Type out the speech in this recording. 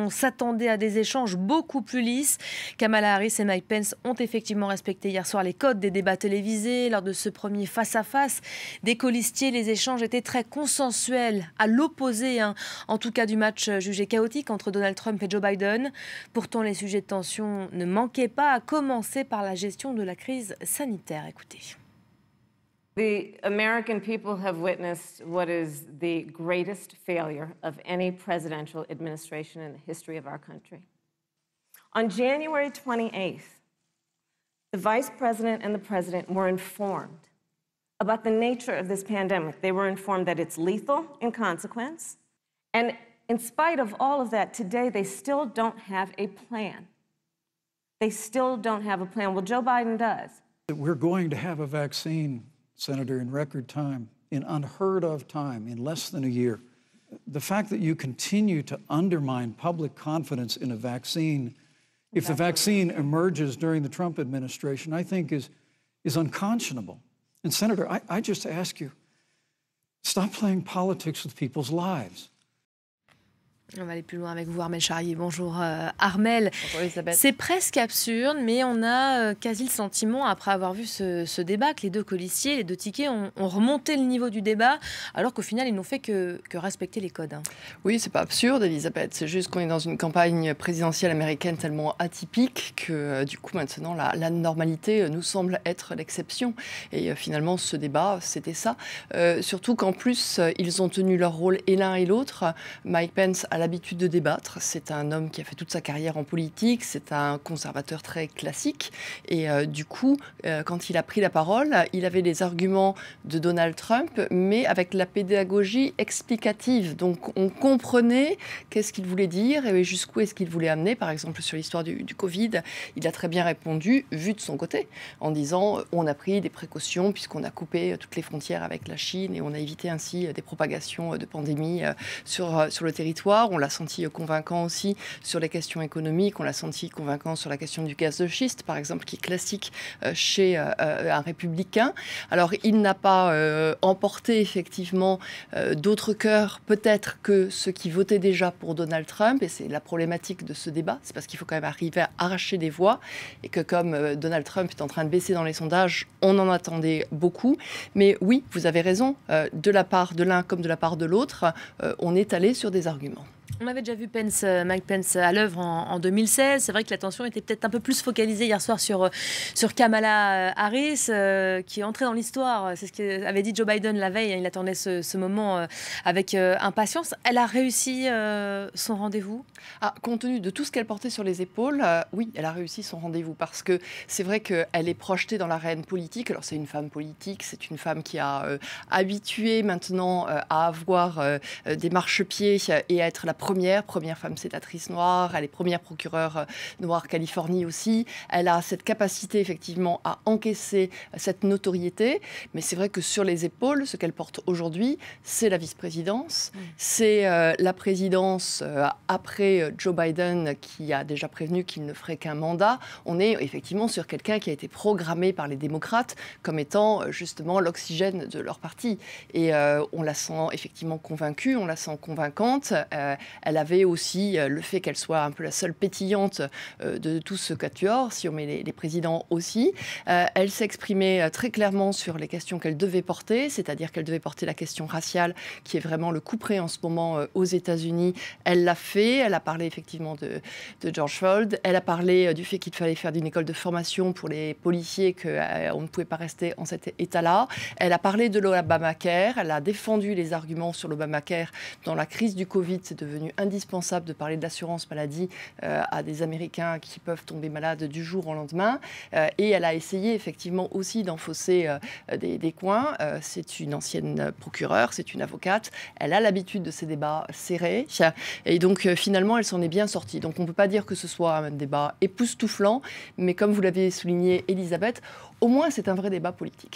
On s'attendait à des échanges beaucoup plus lisses. Kamala Harris et Mike Pence ont effectivement respecté hier soir les codes des débats télévisés. Lors de ce premier face-à-face des colistiers, les échanges étaient très consensuels, à l'opposé, en tout cas du match jugé chaotique entre Donald Trump et Joe Biden. Pourtant, les sujets de tension ne manquaient pas, à commencer par la gestion de la crise sanitaire. Écoutez. The American people have witnessed what is the greatest failure of any presidential administration in the history of our country. On January 28th, the vice president and the president were informed about the nature of this pandemic. They were informed that it's lethal in consequence. And in spite of all of that, today they still don't have a plan. They still don't have a plan. Well, Joe Biden does. We're going to have a vaccine, Senator, in record time, in unheard of time, in less than a year. The fact that you continue to undermine public confidence in a vaccine, if the vaccine emerges during the Trump administration, I think is unconscionable. And Senator, I just ask you, stop playing politics with people's lives. On va aller plus loin avec vous, Armel Charrier. Bonjour Armel. Bonjour Elisabeth. C'est presque absurde, mais on a quasi le sentiment, après avoir vu ce débat, que les deux colistiers, les deux tickets ont remonté le niveau du débat, alors qu'au final, ils n'ont fait que respecter les codes. Oui, c'est pas absurde, Elisabeth. C'est juste qu'on est dans une campagne présidentielle américaine tellement atypique que du coup, maintenant, la normalité nous semble être l'exception. Et finalement, ce débat, c'était ça. Surtout qu'en plus, ils ont tenu leur rôle et l'un et l'autre. Mike Pence a l'habitude de débattre. C'est un homme qui a fait toute sa carrière en politique. C'est un conservateur très classique. Et du coup, quand il a pris la parole, il avait les arguments de Donald Trump, mais avec la pédagogie explicative. Donc, on comprenait qu'est-ce qu'il voulait dire et jusqu'où est-ce qu'il voulait amener. Par exemple, sur l'histoire du Covid, il a très bien répondu, vu de son côté, en disant on a pris des précautions puisqu'on a coupé toutes les frontières avec la Chine et on a évité ainsi des propagations de pandémies sur le territoire. On l'a senti convaincant aussi sur les questions économiques. On l'a senti convaincant sur la question du gaz de schiste, par exemple, qui est classique chez un républicain. Alors, il n'a pas emporté effectivement d'autres cœurs, peut-être, que ceux qui votaient déjà pour Donald Trump. Et c'est la problématique de ce débat. C'est parce qu'il faut quand même arriver à arracher des voix. Et que comme Donald Trump est en train de baisser dans les sondages, on en attendait beaucoup. Mais oui, vous avez raison. De la part de l'un comme de la part de l'autre, on est allé sur des arguments. On avait déjà vu Mike Pence à l'œuvre en 2016. C'est vrai que l'attention était peut-être un peu plus focalisée hier soir sur Kamala Harris, qui est entrée dans l'histoire. C'est ce qu'avait dit Joe Biden la veille. Il attendait ce moment avec impatience. Elle a réussi son rendez-vous ? Compte tenu de tout ce qu'elle portait sur les épaules, oui, elle a réussi son rendez-vous. Parce que c'est vrai qu'elle est projetée dans l'arène politique. Alors, c'est une femme politique. C'est une femme qui a habitué maintenant à avoir des marchepieds et à être la première femme sénatrice noire, elle est première procureure noire Californie aussi. Elle a cette capacité effectivement à encaisser cette notoriété, mais c'est vrai que sur les épaules, ce qu'elle porte aujourd'hui, c'est la vice-présidence, c'est la présidence après Joe Biden qui a déjà prévenu qu'il ne ferait qu'un mandat. On est effectivement sur quelqu'un qui a été programmé par les démocrates comme étant justement l'oxygène de leur parti. Et on la sent effectivement convaincue, on la sent convaincante. Elle avait aussi le fait qu'elle soit un peu la seule pétillante de tout ce quatuor, si on met les présidents aussi. Elle s'est exprimée très clairement sur les questions qu'elle devait porter, c'est-à-dire qu'elle devait porter la question raciale, qui est vraiment le couperet en ce moment aux États-Unis. Elle l'a fait, elle a parlé effectivement de George Floyd, elle a parlé du fait qu'il fallait faire une école de formation pour les policiers, qu'on ne pouvait pas rester en cet état-là. Elle a parlé de l'Obamacare, elle a défendu les arguments sur l'Obamacare. Dans la crise du Covid, c'est devenu indispensable de parler de l'assurance maladie à des Américains qui peuvent tomber malades du jour au lendemain. Et elle a essayé effectivement aussi d'enfoncer des coins. C'est une ancienne procureure, c'est une avocate. Elle a l'habitude de ces débats serrés. Et donc finalement, elle s'en est bien sortie. Donc on ne peut pas dire que ce soit un débat époustouflant, mais comme vous l'avez souligné, Elisabeth, au moins c'est un vrai débat politique.